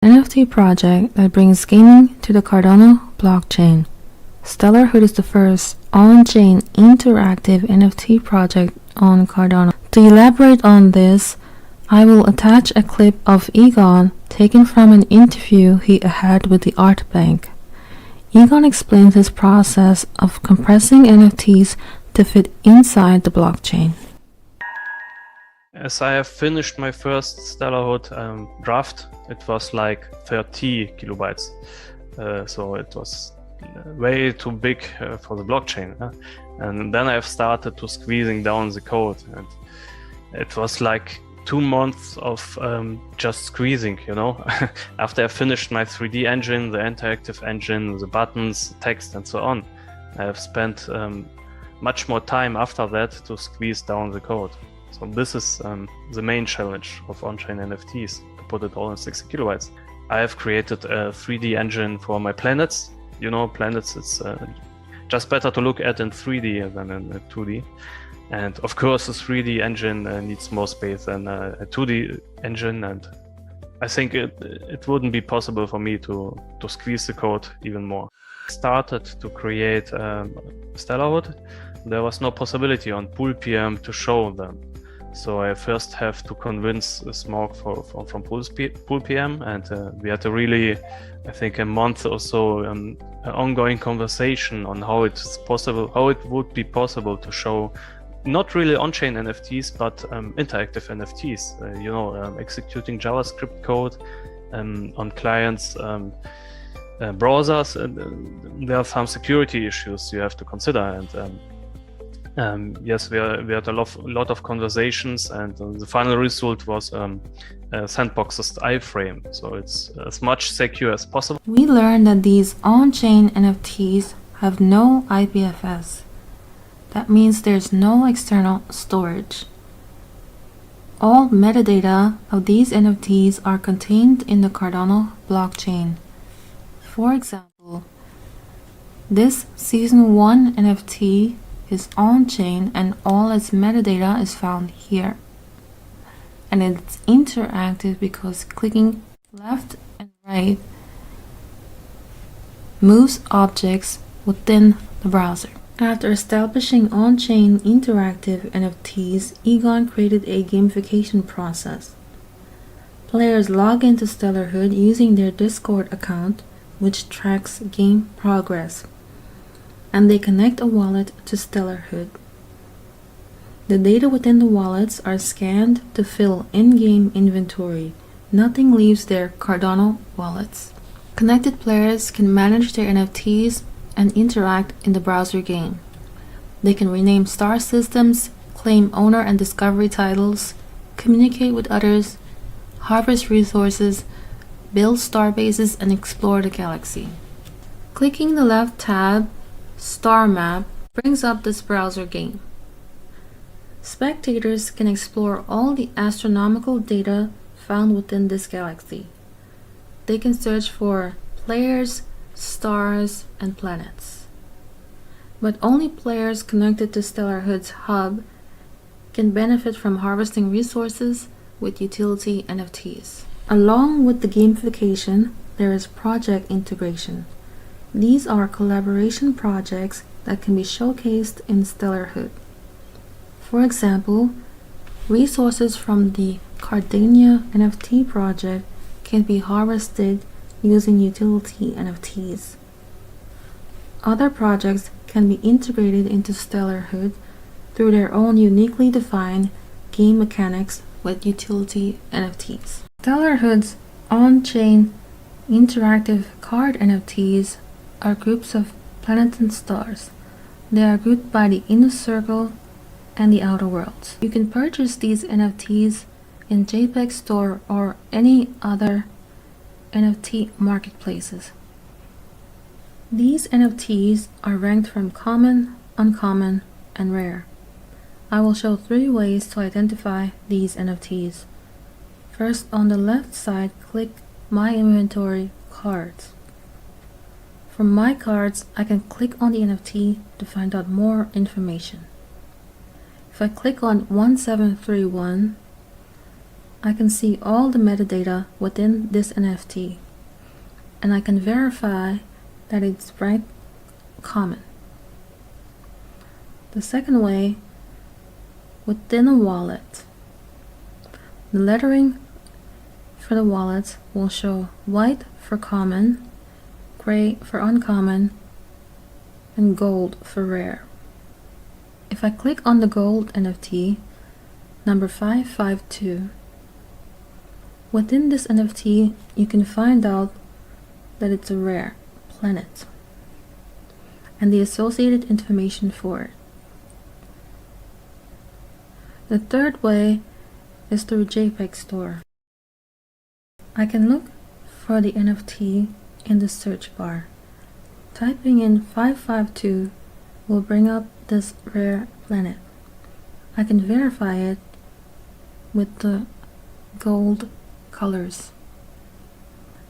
NFT project that brings gaming to the Cardano blockchain. Stellarhood is the first on-chain interactive NFT project on Cardano. To elaborate on this, I will attach a clip of Egon taken from an interview he had with the Art Bank. Egon explains his process of compressing NFTs to fit inside the blockchain. As I have finished my first Stellarhood draft, it was like 30 kilobytes. So it was way too big for the blockchain. And then I've started to squeezing down the code. And it was like 2 months of just squeezing, you know. After I finished my 3D engine, the interactive engine, the buttons, text, and so on, I have spent much more time after that to squeeze down the code. So this is the main challenge of on-chain NFTs, to put it all in 60 kilobytes. I have created a 3D engine for my planets. You know, planets, it's just better to look at in 3D than in 2D. And of course, a 3D engine needs more space than a 2D engine. And I think it wouldn't be possible for me to squeeze the code even more. Started to create Stellarhood. There was no possibility on PoolPM to show them. So I first have to convince Smog from PoolPM, and we had a really, I think, a month or so an ongoing conversation on how it's possible, how it would be possible to show not really on-chain NFTs, but interactive NFTs. You know, executing JavaScript code on clients' browsers. There are some security issues you have to consider, and yes, we had a lot of conversations, and the final result was Sandbox's iframe, so it's as much secure as possible. We learned that these on-chain NFTs have no IPFS. That means there's no external storage. All metadata of these NFTs are contained in the Cardano blockchain. For example, this Season 1 NFT is on-chain and all its metadata is found here. And it's interactive because clicking left and right moves objects within the browser. After establishing on-chain interactive NFTs, Egon created a gamification process. Players log into Stellarhood using their Discord account, which tracks game progress, and they connect a wallet to Stellarhood. The data within the wallets are scanned to fill in-game inventory. Nothing leaves their Cardano wallets. Connected players can manage their NFTs and interact in the browser game. They can rename star systems, claim owner and discovery titles, communicate with others, harvest resources, build star bases, and explore the galaxy. Clicking the left tab, Star Map, brings up this browser game. Spectators can explore all the astronomical data found within this galaxy. They can search for players, stars, and planets. But only players connected to Stellarhood's hub can benefit from harvesting resources with utility NFTs. Along with the gamification, there is project integration. These are collaboration projects that can be showcased in Stellarhood. For example, resources from the Cardania NFT project can be harvested using utility NFTs. Other projects can be integrated into Stellarhood through their own uniquely defined game mechanics with utility NFTs. Stellarhood's on-chain interactive card NFTs are groups of planets and stars. They are grouped by the inner circle and the outer worlds. You can purchase these NFTs in JPEG Store or any other NFT marketplaces. These NFTs are ranked from common, uncommon, and rare. I will show 3 ways to identify these NFTs. First, on the left side, click My Inventory Cards. From My Cards, I can click on the NFT to find out more information. If I click on 1731, I can see all the metadata within this NFT, and I can verify that it's ranked common. The second way, within a wallet, the lettering for the wallet will show white for common, gray for uncommon, and gold for rare. If I click on the gold NFT, number 552, within this NFT you can find out that it's a rare planet and the associated information for it. The third way is through JPEG Store. I can look for the NFT in the search bar. Typing in 552 will bring up this rare planet. I can verify it with the gold colors,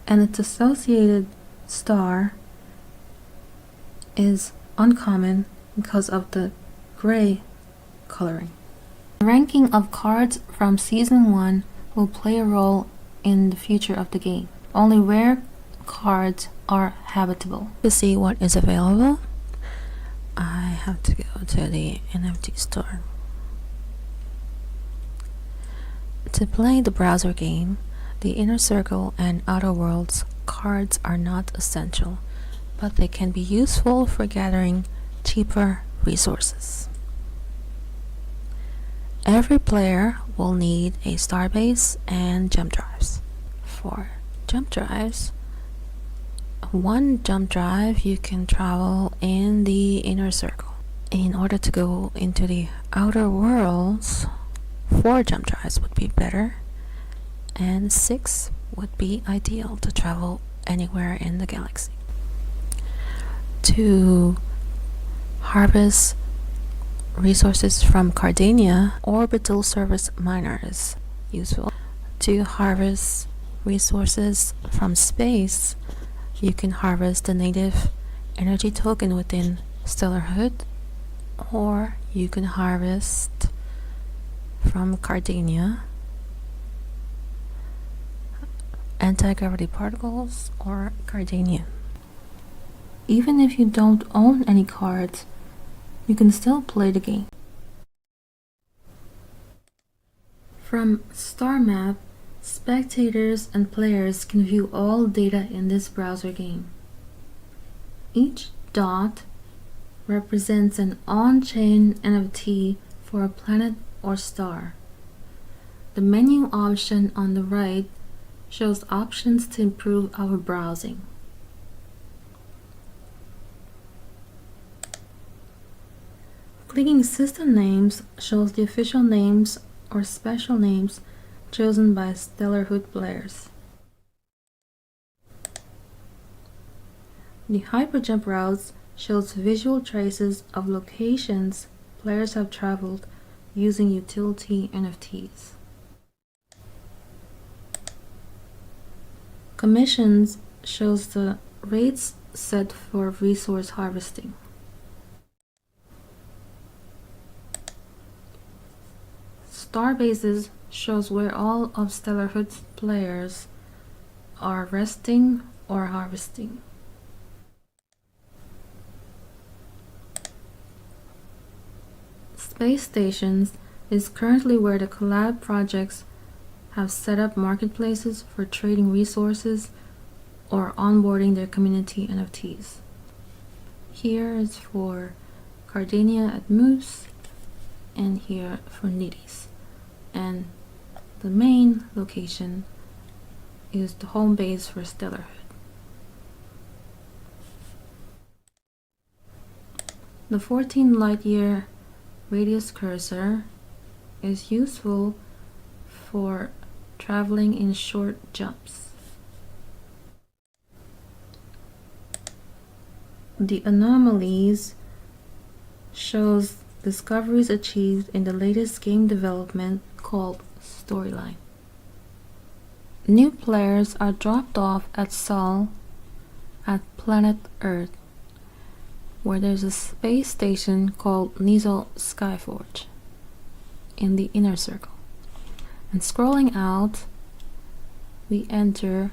and its associated star is uncommon because of the gray coloring. The ranking of cards from Season 1 will play a role in the future of the game. Only rare cards are habitable. To see what is available, I have to go to the NFT store. To play the browser game, the Inner Circle and Outer Worlds cards are not essential, but they can be useful for gathering cheaper resources. Every player will need a starbase and jump drives. For jump drives, one jump drive you can travel in the Inner Circle. In order to go into the Outer Worlds, 4 jump drives would be better, and 6 would be ideal to travel anywhere in the galaxy. To harvest resources from Cardania, orbital surface miner is useful. To harvest resources from space, you can harvest the native energy token within Stellarhood, or you can harvest from Cardania anti-gravity particles or Cardania. Even if you don't own any cards, you can still play the game. From Star Map, spectators and players can view all data in this browser game. Each dot represents an on-chain NFT for a planet or star. The menu option on the right shows options to improve our browsing. Clicking System Names shows the official names or special names chosen by Stellarhood players. The Hyperjump Routes shows visual traces of locations players have traveled using utility NFTs. Commissions shows the rates set for resource harvesting. Starbases shows where all of Stellarhood's players are resting or harvesting. Space Stations is currently where the collab projects have set up marketplaces for trading resources or onboarding their community NFTs. Here is for Cardania at Moose, and here for Nitties. And the main location is the home base for Stellarhood. The 14 light-year radius cursor is useful for traveling in short jumps. The anomalies shows discoveries achieved in the latest game development called Storyline. New players are dropped off at Sol at planet Earth, where there's a space station called Nizel Skyforge in the Inner Circle. And scrolling out, we enter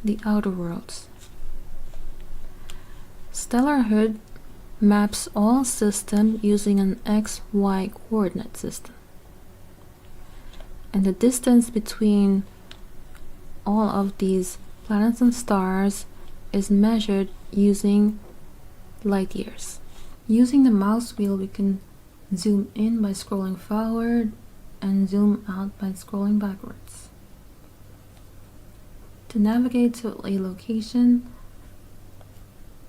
the outer worlds. Stellarhood maps all systems using an XY coordinate system. And the distance between all of these planets and stars is measured using light years. Using the mouse wheel, we can zoom in by scrolling forward and zoom out by scrolling backwards. To navigate to a location,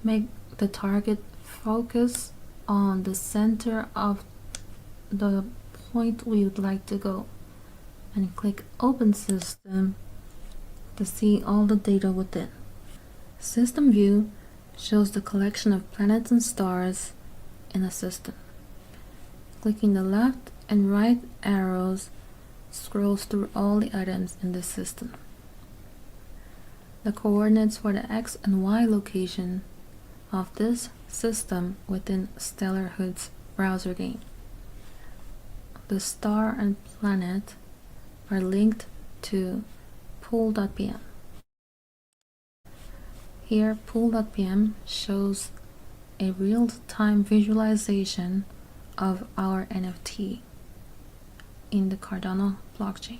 make the target focus on the center of the point we would like to go and click Open System to see all the data within. System View shows the collection of planets and stars in a system. Clicking the left and right arrows scrolls through all the items in this system. The coordinates for the X and Y location of this system within Stellarhood's browser game. The star and planet are linked to pool.pm. Here, pool.pm shows a real-time visualization of our NFT in the Cardano blockchain.